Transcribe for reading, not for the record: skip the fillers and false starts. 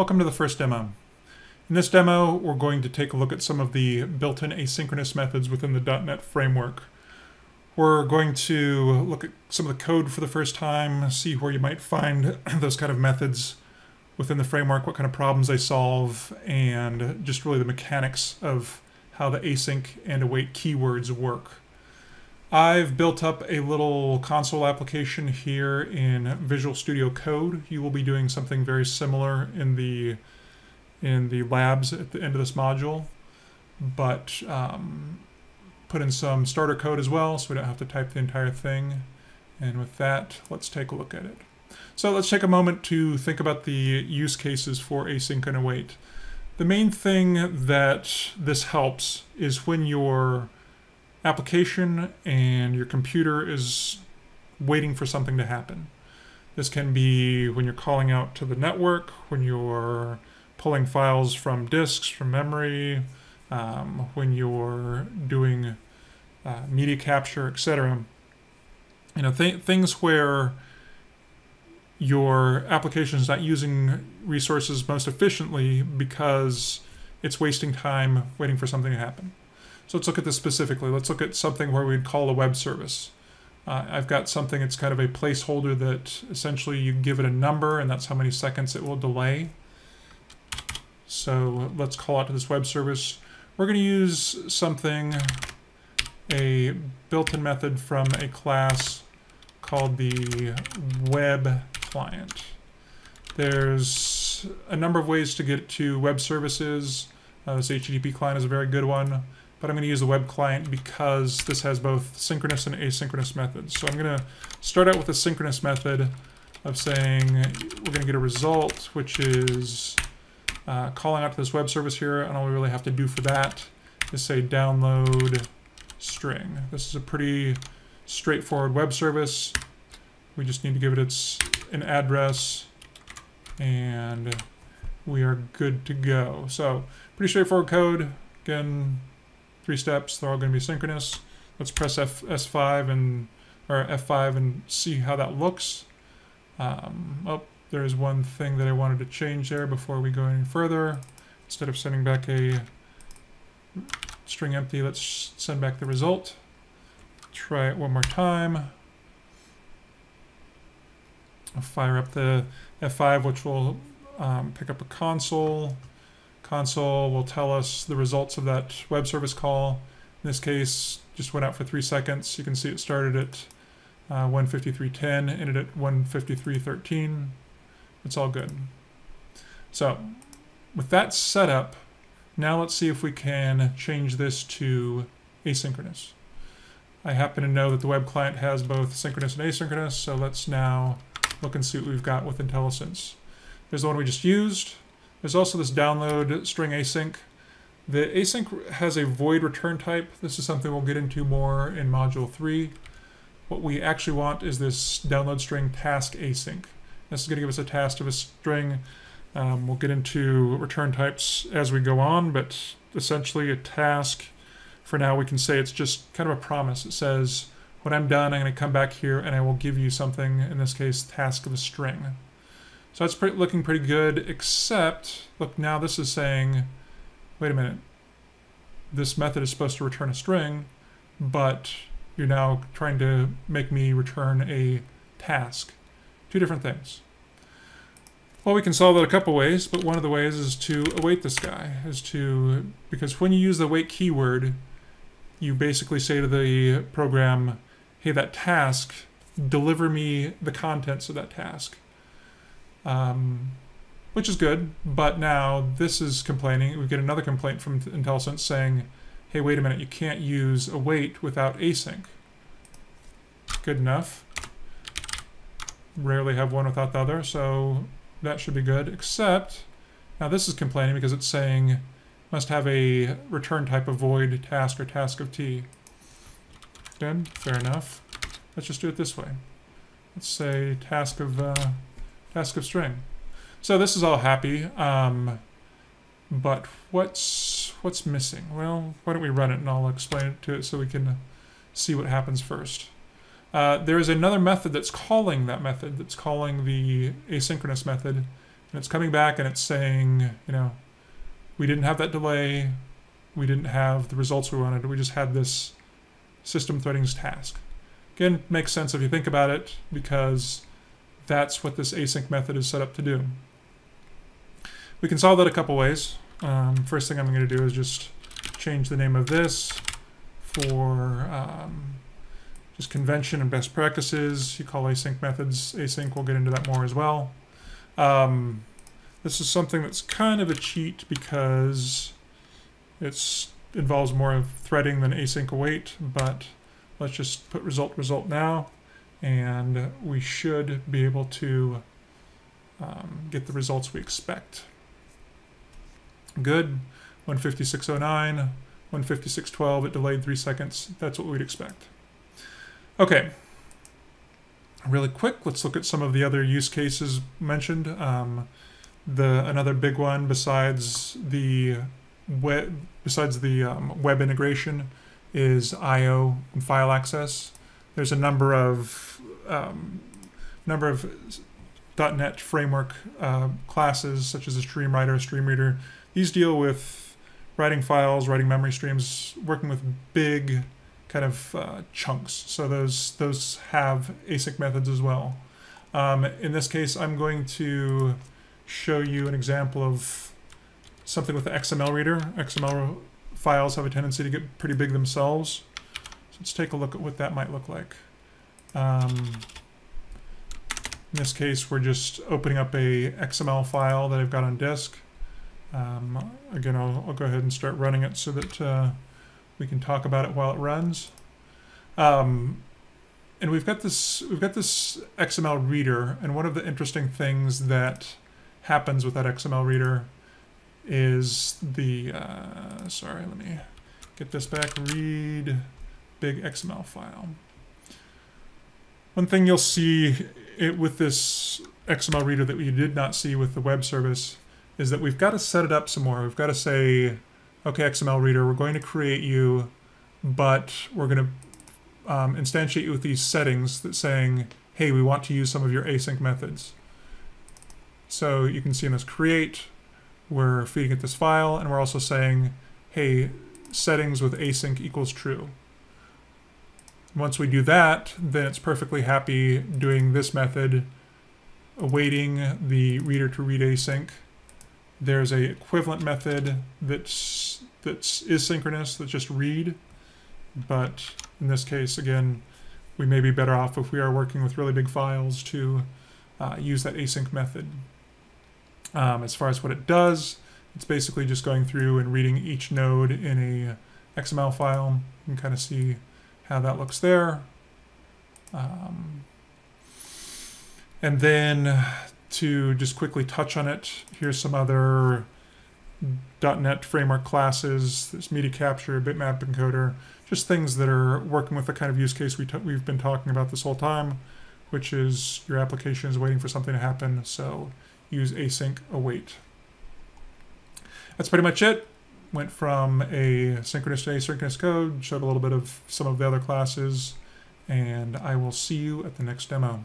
Welcome to the first demo. In this demo, we're going to take a look at some of the built-in asynchronous methods within the .NET framework. We're going to look at some of the code for the first time, see where you might find those kind of methods within the framework, what kind of problems they solve, and just really the mechanics of how the async and await keywords work. I've built up a little console application here in Visual Studio Code. You will be doing something very similar in the labs at the end of this module, but put in some starter code as well so we don't have to type the entire thing. And with that, let's take a look at it. So let's take a moment to think about the use cases for async and await. The main thing that this helps is when your application and your computer is waiting for something to happen. This can be when you're calling out to the network, when you're pulling files from disks, from memory, when you're doing media capture, etc. You know, things where your application is not using resources most efficiently because it's wasting time waiting for something to happen. So let's look at this specifically. Let's look at something where we'd call a web service. I've got something that's kind of a placeholder that essentially you give it a number and that's how many seconds it will delay. So let's call out to this web service. We're going to use something, a built-in method from a class called the web client. There's a number of ways to get to web services. This HTTP client is a very good one. But I'm going to use the web client because this has both synchronous and asynchronous methods. So I'm going to start out with a synchronous method of saying we're going to get a result, which is calling out to this web service here, and all we really have to do for that is say download string. This is a pretty straightforward web service. We just need to give it an address, and we are good to go. So pretty straightforward code. Again, 3 steps, they're all going to be synchronous. Let's press F5 and see how that looks. Oh, there's one thing that I wanted to change there before we go any further. Instead of sending back a string empty, let's send back the result. Try it one more time. I'll fire up the F5, which will pick up a console. Console will tell us the results of that web service call. In this case, just went out for 3 seconds. You can see it started at 1:53:10, ended at 1:53:13. It's all good. So with that set up, now let's see if we can change this to asynchronous. I happen to know that the web client has both synchronous and asynchronous, so let's now look and see what we've got with IntelliSense. There's the one we just used. There's also this download string async. The async has a void return type. This is something we'll get into more in module 3. What we actually want is this download string task async. This is going to give us a task of a string. We'll get into return types as we go on, but essentially a task, for now we can say it's just kind of a promise. It says, when I'm done, I'm going to come back here and I will give you something, in this case, task of a string. So it's looking pretty good, except, look, now this is saying, wait a minute, this method is supposed to return a string, but you're now trying to make me return a task. 2 different things. Well, we can solve that a couple ways, but one of the ways is to await this guy, because when you use the await keyword, you basically say to the program, hey, that task, deliver me the contents of that task. Which is good, but now this is complaining. We get another complaint from IntelliSense saying, hey, wait a minute, you can't use await without async. Good enough. Rarely have one without the other, so that should be good, except now this is complaining because it's saying must have a return type of void task or task of t. Good, fair enough. Let's just do it this way. Let's say task of string. So this is all happy, but what's missing? Well, why don't we run it and I'll explain it to it so we can see what happens first. There is another method that's calling that method, that's calling the asynchronous method, And it's coming back and it's saying, you know, we didn't have that delay, we didn't have the results we wanted, we just had this system threadings task. Again, makes sense if you think about it, because that's what this async method is set up to do. We can solve that a couple ways. First thing I'm going to do is just change the name of this for just convention and best practices. You call async methods async. We'll get into that more as well. This is something that's kind of a cheat because it involves more of threading than async await, but let's just put result now, and we should be able to get the results we expect. Good. 156.09, 156.12, it delayed 3 seconds. That's what we'd expect. Okay. Really quick, let's look at some of the other use cases mentioned. Another big one besides the web integration is I/O and file access. There's a number of .NET framework classes such as a stream writer, a stream reader. These deal with writing files, writing memory streams, working with big kind of chunks. So those have async methods as well. In this case, I'm going to show you an example of something with the XML reader. XML files have a tendency to get pretty big themselves. So let's take a look at what that might look like. In this case, we're just opening up a XML file that I've got on disk. Again, I'll go ahead and start running it so that we can talk about it while it runs. And we've got this XML reader, and one of the interesting things that happens with that XML reader is the sorry, let me get this back. Read big XML file. One thing you'll see with this XML reader that we did not see with the web service is that we've got to set it up some more. We've got to say, okay, XML reader, we're going to create you, but we're going to instantiate you with these settings that's saying, hey, we want to use some of your async methods. So you can see in this create, we're feeding it this file, and we're also saying, hey, settings with async equals true. Once we do that, then it's perfectly happy doing this method, awaiting the reader to read async. There's a equivalent method that's synchronous, that's just read. But in this case, again, we may be better off if we are working with really big files to use that async method. As far as what it does, it's basically just going through and reading each node in a XML file. You can kind of see how that looks there. And then to just quickly touch on it, here's some other .NET framework classes. There's media capture, bitmap encoder, just things that are working with the kind of use case we've been talking about this whole time, which is your application is waiting for something to happen, so use async await. That's pretty much it. Went from a synchronous to asynchronous code, showed a little bit of some of the other classes, and I will see you at the next demo.